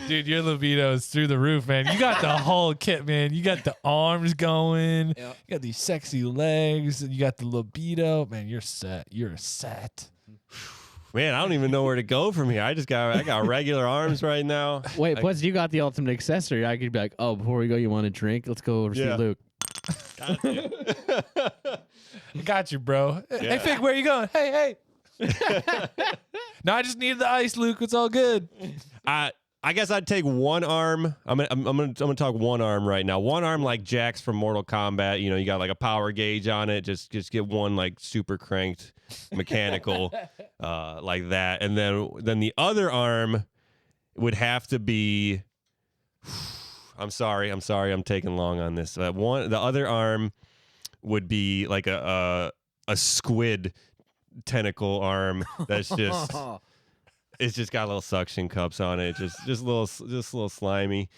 Dude, your libido is through the roof, man. You got the whole kit, man. You got the arms going. Yep. You got these sexy legs. And you got the libido. Man, you're set. You're set. Man, I don't even know where to go from here. I got regular arms right now. Wait, plus you got the ultimate accessory. I could be like, oh, before we go, you want a drink? Let's go over see Luke. Got you. I got you, bro. Yeah. Hey, Fig, where you going? Hey. No, I just needed the ice, Luke. It's all good. I guess I'd take one arm. I'm gonna talk one arm right now. One arm like Jax from Mortal Kombat. You got like a power gauge on it. Just get one like super cranked mechanical like that, and then the other arm would have to be. I'm sorry. I'm taking long on this. The other arm would be like a a squid tentacle arm that's just it's just got little suction cups on it, just a little slimy.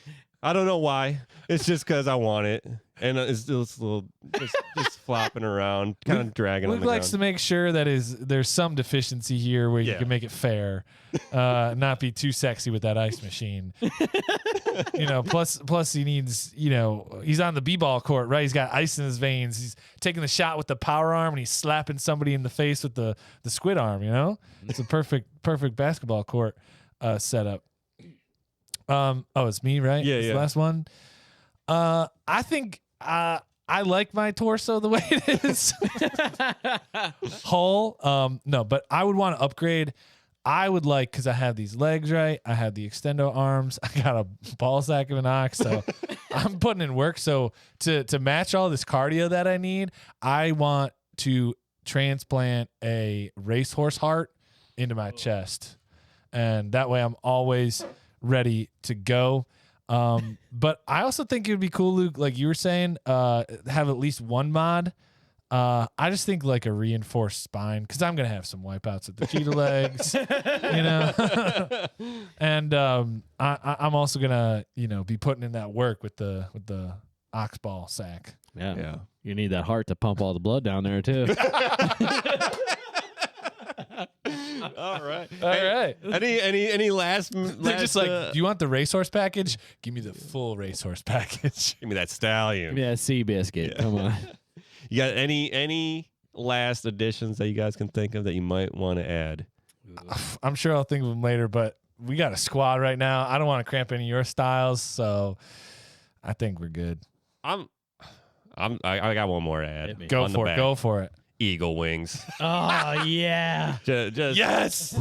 I don't know why. It's just because I want it, and it's little just flopping around, kind of dragging. Luke likes to make sure that there's some deficiency here where you can make it fair, not be too sexy with that ice machine. Plus he needs, he's on the b-ball court, right? He's got ice in his veins. He's taking the shot with the power arm, and he's slapping somebody in the face with the squid arm. It's a perfect basketball court setup. It's me, right? Yeah, it's the last one. I think I like my torso the way it is. Whole. No, but I would want to upgrade. I would like, because I have these legs, right? I have the extendo arms. I got a ball sack of an ox, so I'm putting in work. So to match all this cardio that I need, I want to transplant a racehorse heart into my chest, and that way I'm always ready to go. But I also think it would be cool, Luke, like you were saying, have at least one mod. I just think like a reinforced spine, because I'm gonna have some wipeouts at the cheetah legs, and I'm also gonna be putting in that work with the ox ball sack. Yeah. You need that heart to pump all the blood down there too. All right. Any last? They're just like, do you want the racehorse package? Give me the full racehorse package. Give me that stallion. Give me that sea biscuit. Yeah. Come on. You got any last additions that you guys can think of that you might want to add? I'm sure I'll think of them later, but we got a squad right now. I don't want to cramp any of your styles, so I think we're good. I got one more to add. Go for it. Go for it. Eagle wings. Oh yeah. Just yes.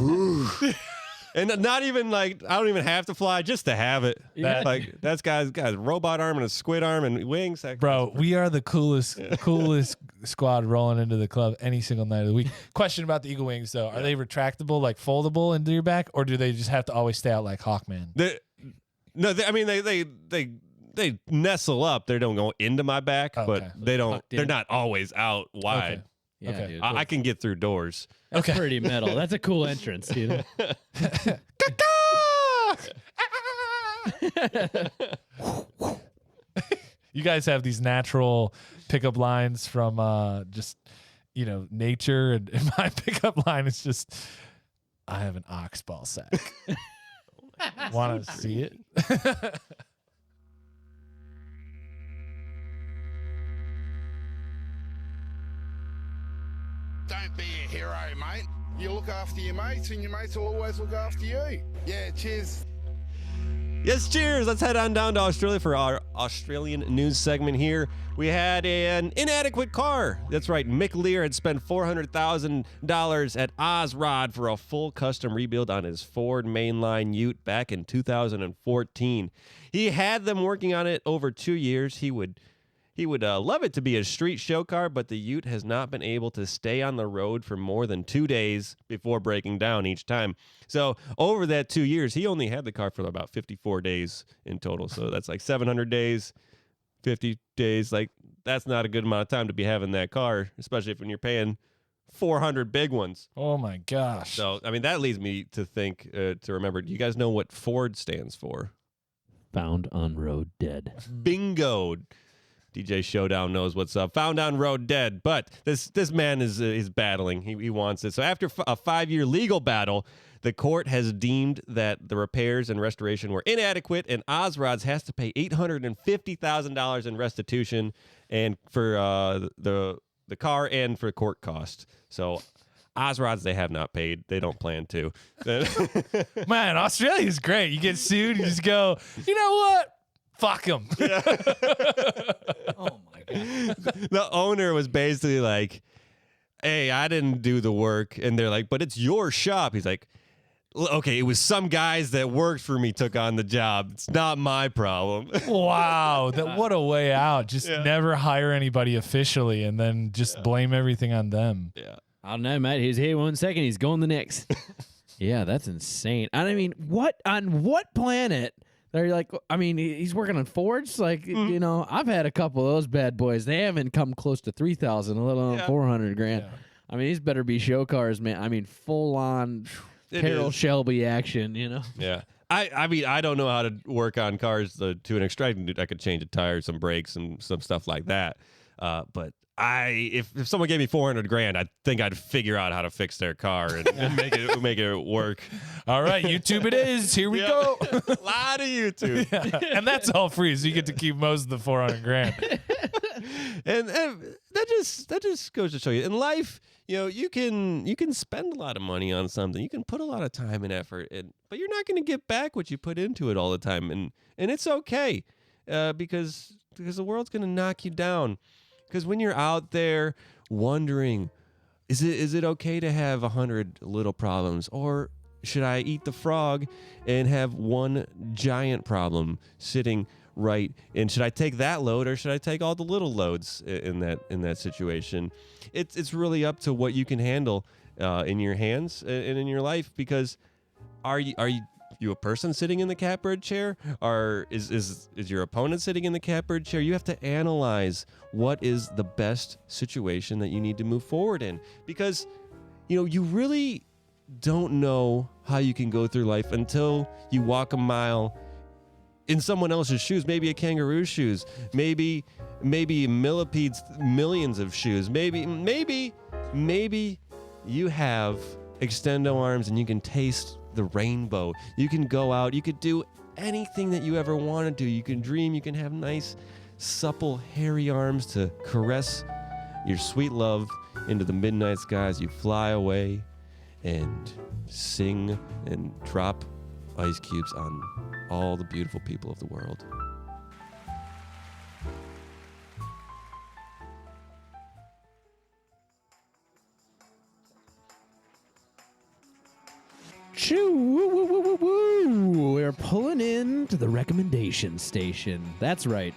And not even like, I don't even have to fly just to have it. Yeah. Like that's guy's robot arm and a squid arm and wings. Bro, we are the coolest squad rolling into the club any single night of the week. Question about the Eagle wings though. Are they retractable, like foldable into your back, or do they just have to always stay out like Hawkman? They nestle up. They don't go into my back, but they don't. They're not always out wide. Okay. Yeah, Okay. dude. I can get through doors. That's pretty metal. That's a cool entrance, dude. You guys have these natural pickup lines from just nature, and my pickup line is just, I have an ox ball sack. Want to see it? Don't be a hero, mate. You look after your mates, and your mates will always look after you. Yeah, cheers. Yes, cheers. Let's head on down to Australia for our Australian news segment here. We had an inadequate car. That's right. Mick Lear had spent $400,000 at Ozrod for a full custom rebuild on his Ford mainline Ute back in 2014. He had them working on it over 2 years. He would love it to be a street show car, but the Ute has not been able to stay on the road for more than 2 days before breaking down each time. So over that 2 years, he only had the car for about 54 days in total. So that's like 700 days, 50 days. Like, that's not a good amount of time to be having that car, especially when you're paying 400 big ones. Oh my gosh. So, I mean, that leads me to think, to remember, do you guys know what Ford stands for? Found on road dead. Bingo. DJ Showdown knows what's up. Found on road dead, but this man is battling. He wants it. So after a 5-year legal battle, the court has deemed that the repairs and restoration were inadequate, and Ozrods has to pay $850,000 in restitution and for the car and for court costs. So Ozrods, they have not paid. They don't plan to. Man, Australia's great. You get sued, you just go, you know what? Fuck him. Oh my god. The owner was basically like, hey, I didn't do the work. And they're like, but it's your shop. He's like, okay, it was some guys that worked for me took on the job. It's not my problem. Wow. What a way out. Just never hire anybody officially and then just blame everything on them. Yeah. I don't know, mate. He's here 1 second. He's going the next. Yeah, that's insane. I mean, on what planet They're like, I mean, he's working on Fords. Like, you know, I've had a couple of those bad boys. They haven't come close to 3,000, let alone 400 grand. Yeah. I mean, these better be show cars, man. I mean, full on Carroll Shelby action, you know? Yeah. I mean, I don't know how to work on cars to an extent. I could change a tire, some brakes, and some stuff like that. But if someone gave me 400 grand, I think I'd figure out how to fix their car and make it work. All right, YouTube it is. Here we go. A lot of YouTube. And that's all free, so you get to keep most of the 400 grand. and that just goes to show you in life, you know, you can spend a lot of money on something, you can put a lot of time and effort in, but you're not going to get back what you put into it all the time, and it's okay, because the world's going to knock you down. Because when you're out there wondering, is it okay to have 100 little problems, or should I eat the frog and have one giant problem sitting right? And should I take that load, or should I take all the little loads in that situation? It's really up to what you can handle in your hands and in your life. Because are you a person sitting in the Catbird chair, or is your opponent sitting in the Catbird chair? You have to analyze what is the best situation that you need to move forward in, because you know, you really don't know how you can go through life until you walk a mile in someone else's shoes, maybe a kangaroo's shoes, maybe millipede's millions of shoes, maybe you have extendo arms and you can taste the rainbow. You can go out, you could do anything that you ever want to do. You can dream, you can have nice, supple, hairy arms to caress your sweet love into the midnight skies. You fly away and sing and drop ice cubes on all the beautiful people of the world. Choo, woo, woo, woo, woo, woo. We're pulling in to the recommendation station. That's right.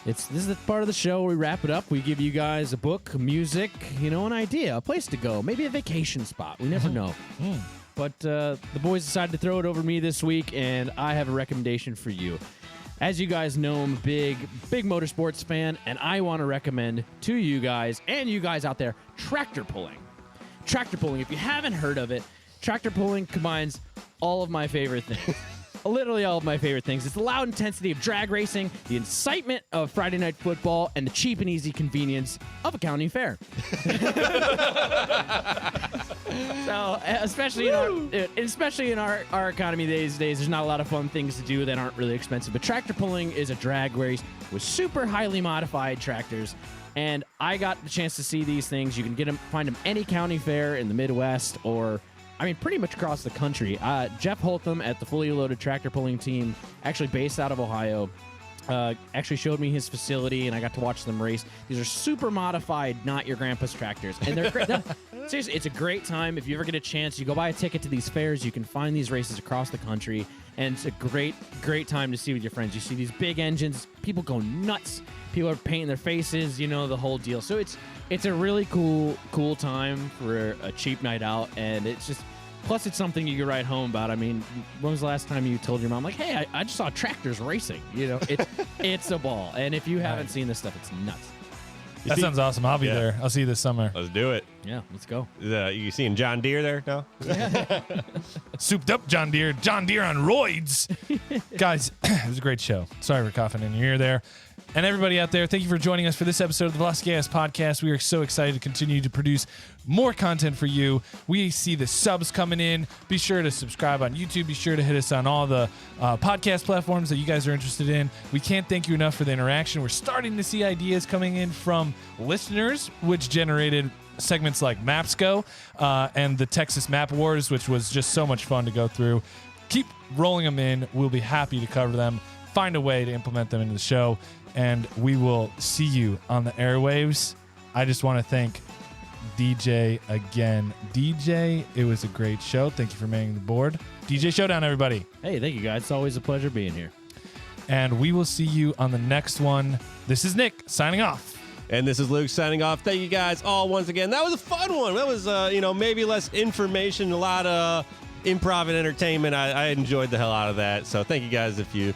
This is the part of the show where we wrap it up. We give you guys a book, music, you know, an idea, a place to go, maybe a vacation spot. We never know. But the boys decided to throw it over me this week, and I have a recommendation for you. As you guys know, I'm a big motorsports fan, and I want to recommend to you guys, and you guys out there, tractor pulling. Tractor pulling, if you haven't heard of it, tractor pulling combines all of my favorite things. Literally all of my favorite things. It's the loud intensity of drag racing, the incitement of Friday Night Football, and the cheap and easy convenience of a county fair. So, especially in our economy these days, there's not a lot of fun things to do that aren't really expensive. But tractor pulling is a drag race with super highly modified tractors. And I got the chance to see these things. You can find them any county fair in the Midwest, or pretty much across the country. Jeff Holtham at the Fully Loaded Tractor Pulling Team, actually based out of Ohio, actually showed me his facility, and I got to watch them race. These are super modified, not your grandpa's tractors. And they're great. Seriously, it's a great time. If you ever get a chance, you go buy a ticket to these fairs, you can find these races across the country, and it's a great time to see with your friends. You see these big engines, people go nuts. People are painting their faces, you know, the whole deal. So it's a really cool time for a cheap night out, and plus it's something you can write home about. I mean, when was the last time you told your mom, like, hey, I just saw tractors racing? You know, it's a ball. And if you haven't seen this stuff, it's nuts. That sounds awesome. I'll be there. I'll see you this summer. Let's do it. Yeah, let's go. You seeing John Deere there? No? Souped up John Deere on roids. Guys, it was a great show. Sorry for coughing in your ear there. And everybody out there, thank you for joining us for this episode of the Velocity Gas Podcast. We are so excited to continue to produce more content for you. We see the subs coming in. Be sure to subscribe on YouTube. Be sure to hit us on all the podcast platforms that you guys are interested in. We can't thank you enough for the interaction. We're starting to see ideas coming in from listeners, which generated segments like Maps Go and the Texas Map Wars, which was just so much fun to go through. Keep rolling them in. We'll be happy to cover them, find a way to implement them into the show, and we will see you on the airwaves. I just want to thank DJ again. DJ, it was a great show. Thank you for manning the board. DJ Showdown, everybody. Hey, thank you, guys. It's always a pleasure being here. And we will see you on the next one. This is Nick signing off. And this is Luke signing off. Thank you guys all once again. That was a fun one. That was, maybe less information, a lot of improv and entertainment. I enjoyed the hell out of that. So thank you guys. If you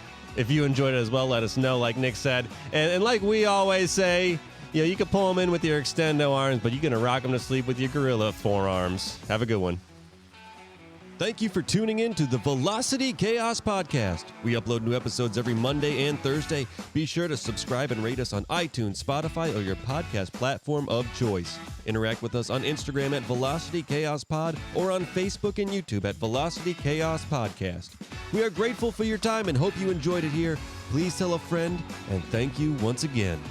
enjoyed it as well, let us know, like Nick said. And like we always say, you can pull them in with your extendo arms, but you're going to rock them to sleep with your gorilla forearms. Have a good one. Thank you for tuning in to the Velocity Chaos Podcast. We upload new episodes every Monday and Thursday. Be sure to subscribe and rate us on iTunes, Spotify, or your podcast platform of choice. Interact with us on Instagram at Velocity Chaos Pod or on Facebook and YouTube at Velocity Chaos Podcast. We are grateful for your time and hope you enjoyed it here. Please tell a friend, and thank you once again.